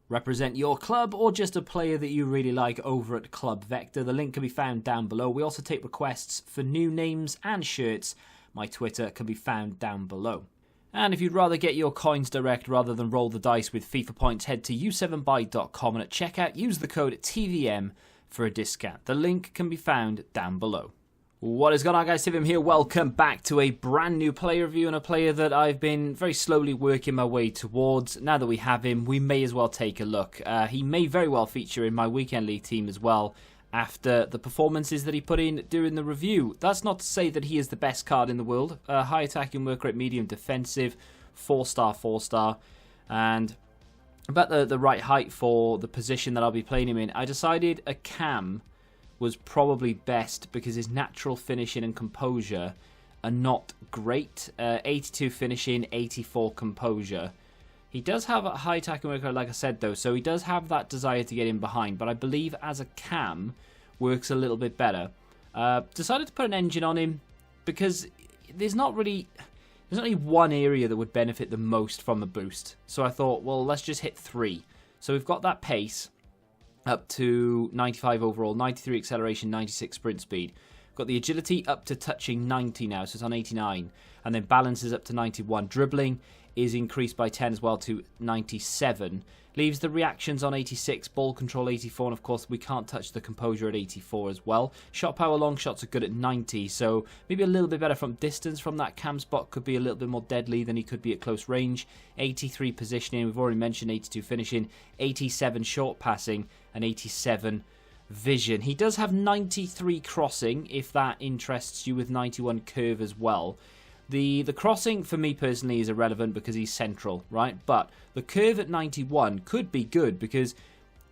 represent your club or just a player that you really like over at Club Vector. The link can be found down below. We also take requests for new names and shirts. My Twitter can be found down below. And if you'd rather get your coins direct rather than roll the dice with FIFA points, head to u7buy.com and at checkout use the code TVM for a discount. The link can be found down below. What is going on, guys? Tim here. Welcome back to a brand new player review and a player that I've been very slowly working my way towards. Now that we have him, we may as well take a look. He may very well feature in my weekend league team as well after the performances that he put in during the review. That's not to say that he is the best card in the world. High attacking work rate, medium defensive, 4-star, 4-star, and about the right height for the position that I'll be playing him in. I decided a cam was probably best because his natural finishing and composure are not great. 82 finishing, 84 composure. He does have a high attacking work rate, like I said, though, so he does have that desire to get in behind, but I believe as a cam works a little bit better. Decided to put an engine on him because there's not really one area that would benefit the most from the boost. So I thought, well, let's just hit 3. So we've got that pace up to 95 overall, 93 acceleration, 96 sprint speed. Got the agility up to touching 90 now, so it's on 89. And then balance is up to 91. Dribbling is increased by 10 as well to 97. Leaves the reactions on 86, ball control 84, and of course we can't touch the composure at 84 as well. Shot power, long shots are good at 90, so maybe a little bit better from distance from that cam spot. Could be a little bit more deadly than he could be at close range. 83 positioning, we've already mentioned 82 finishing, 87 short passing, and 87 vision. He does have 93 crossing, if that interests you, with 91 curve as well. The crossing, for me personally, is irrelevant because he's central, right? But the curve at 91 could be good because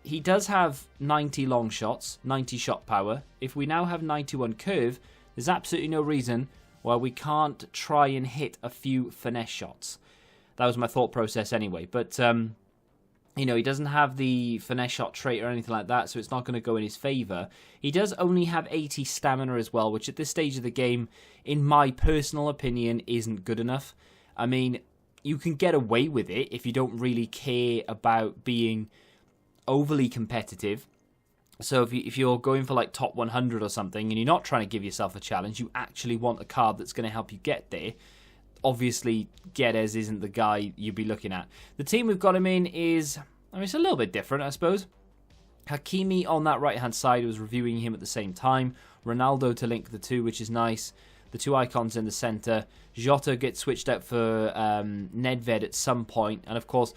he does have 90 long shots, 90 shot power. If we now have 91 curve, there's absolutely no reason why we can't try and hit a few finesse shots. That was my thought process anyway. But, you know, he doesn't have the finesse shot trait or anything like that, so it's not going to go in his favour. He does only have 80 stamina as well, which at this stage of the game, in my personal opinion, isn't good enough. I mean, you can get away with it if you don't really care about being overly competitive. So if you're going for like top 100 or something, and you're not trying to give yourself a challenge, you actually want a card that's going to help you get there. Obviously, Guedes isn't the guy you'd be looking at. The team we've got him in is, I mean, it's a little bit different, I suppose. Hakimi on that right-hand side, was reviewing him at the same time. Ronaldo to link the two, which is nice. The two icons in the centre. Jota gets switched out for Nerfed at some point. And, of course,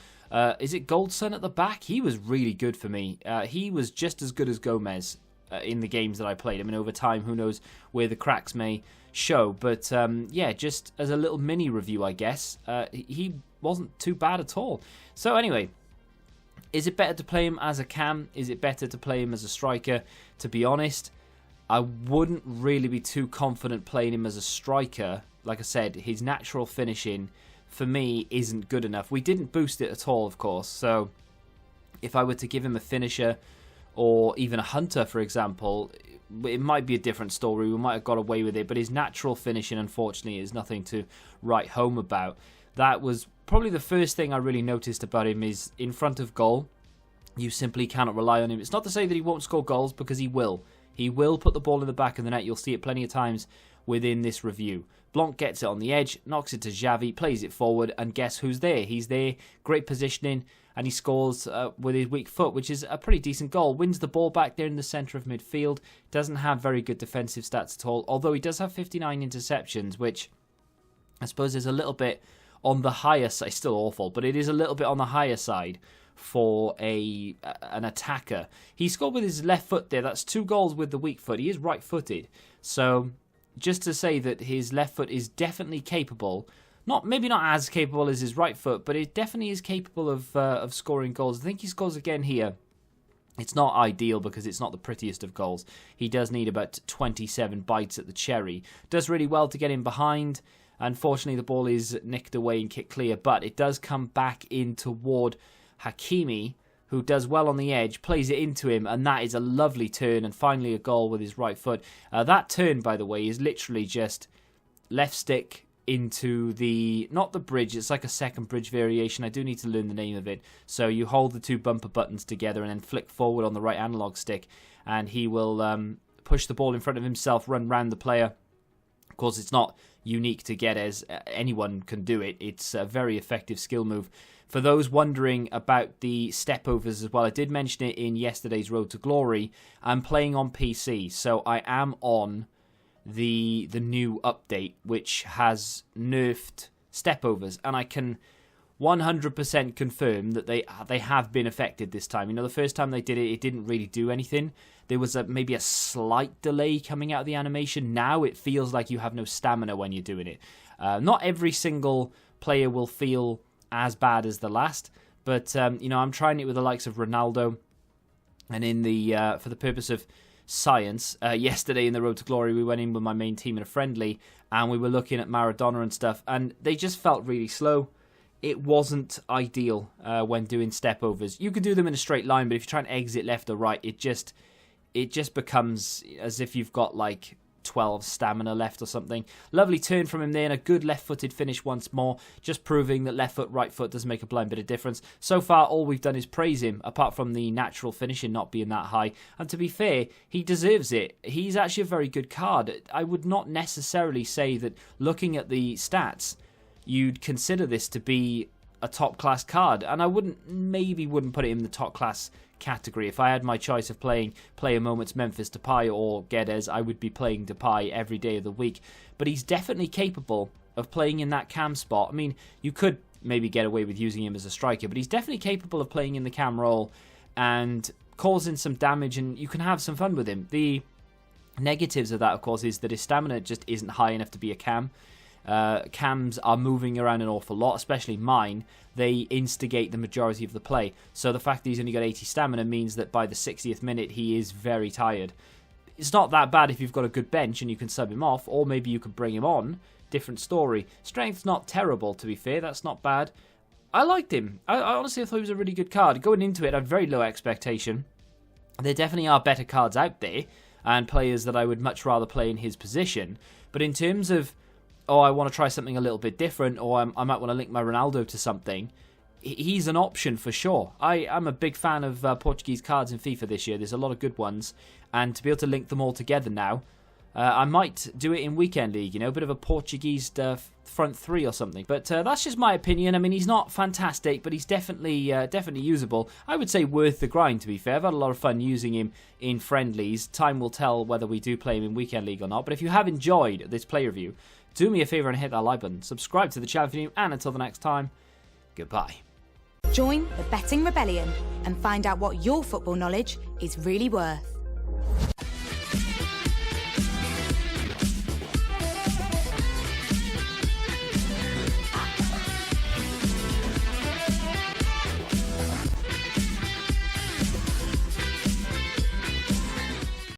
is it Goldson at the back? He was really good for me. He was just as good as Gomez in the games that I played. I mean, over time, who knows where the cracks may show. But, yeah, just as a little mini review, I guess, he wasn't too bad at all. So, anyway, is it better to play him as a cam? Is it better to play him as a striker? To be honest, I wouldn't really be too confident playing him as a striker. Like I said, his natural finishing, for me, isn't good enough. We didn't boost it at all, of course. So, if I were to give him a finisher or even a hunter, for example, it might be a different story. We might have got away with it. But his natural finishing, unfortunately, is nothing to write home about. That was probably the first thing I really noticed about him, is in front of goal, you simply cannot rely on him. It's not to say that he won't score goals, because he will. He will put the ball in the back of the net. You'll see it plenty of times within this review. Blanc gets it on the edge, knocks it to Xavi, plays it forward, and guess who's there? He's there, great positioning, and he scores with his weak foot, which is a pretty decent goal. Wins the ball back there in the centre of midfield. Doesn't have very good defensive stats at all, although he does have 59 interceptions, which I suppose is a little bit on the higher side. Still awful, but it is a little bit on the higher side for an attacker. He scored with his left foot there. That's 2 goals with the weak foot. He is right-footed. So just to say that his left foot is definitely capable, maybe not as capable as his right foot, but it definitely is capable of scoring goals. I think he scores again here. It's not ideal because it's not the prettiest of goals. He does need about 27 bites at the cherry. Does really well to get in behind. Unfortunately, the ball is nicked away and kicked clear, but it does come back in toward Hakimi, who does well on the edge, plays it into him, and that is a lovely turn, and finally a goal with his right foot. That turn, by the way, is literally just left stick, into not the bridge, it's like a second bridge variation. I do need to learn the name of it. So you hold the two bumper buttons together and then flick forward on the right analog stick, and he will push the ball in front of himself, run round the player. Of course, it's not unique to Guedes. Anyone can do it. It's a very effective skill move. For those wondering about the step-overs as well, I did mention it in yesterday's Road to Glory. I'm playing on PC, so I am on the new update, which has nerfed step-overs, and I can 100% confirm that they have been affected this time. You know, the first time they did it, it didn't really do anything. There was maybe a slight delay coming out of the animation. Now it feels like you have no stamina when you're doing it. Not every single player will feel as bad as the last, but you know, I'm trying it with the likes of Ronaldo, and in the for the purpose of science, yesterday in the Road to Glory, we went in with my main team in a friendly, and we were looking at Maradona and stuff, and they just felt really slow. It wasn't ideal when doing step overs. You could do them in a straight line, but if you try and exit left or right, it just becomes as if you've got like 12 stamina left or something. Lovely turn from him there, and a good left-footed finish once more, just proving that left foot, right foot does make a blind bit of difference. So far, all we've done is praise him, apart from the natural finishing not being that high. And to be fair, he deserves it. He's actually a very good card. I would not necessarily say that looking at the stats, you'd consider this to be a top-class card, and I wouldn't put it in the top-class category. If I had my choice of playing Player Moments Memphis Depay or Guedes, I would be playing Depay every day of the week. But he's definitely capable of playing in that cam spot. I mean, you could maybe get away with using him as a striker, but he's definitely capable of playing in the cam role and causing some damage, and you can have some fun with him. The negatives of that, of course, is that his stamina just isn't high enough to be a cam. Cams are moving around an awful lot, especially mine. They instigate the majority of the play. So the fact that he's only got 80 stamina means that by the 60th minute he is very tired. It's not that bad if you've got a good bench and you can sub him off, or maybe you could bring him on. Different story. Strength's not terrible, to be fair. That's not bad. I liked him. I honestly thought he was a really good card. Going into it, I had very low expectation. There definitely are better cards out there and players that I would much rather play in his position. But in terms of I want to try something a little bit different, or I might want to link my Ronaldo to something, he's an option for sure. I'm a big fan of Portuguese cards in FIFA this year. There's a lot of good ones, and to be able to link them all together now, I might do it in Weekend League, you know, a bit of a Portuguese front three or something. But that's just my opinion. I mean, he's not fantastic, but he's definitely usable. I would say worth the grind, to be fair. I've had a lot of fun using him in friendlies. Time will tell whether we do play him in Weekend League or not. But if you have enjoyed this play review, do me a favour and hit that like button. Subscribe to the channel if you're new, and until the next time, goodbye. Join the Betting Rebellion and find out what your football knowledge is really worth.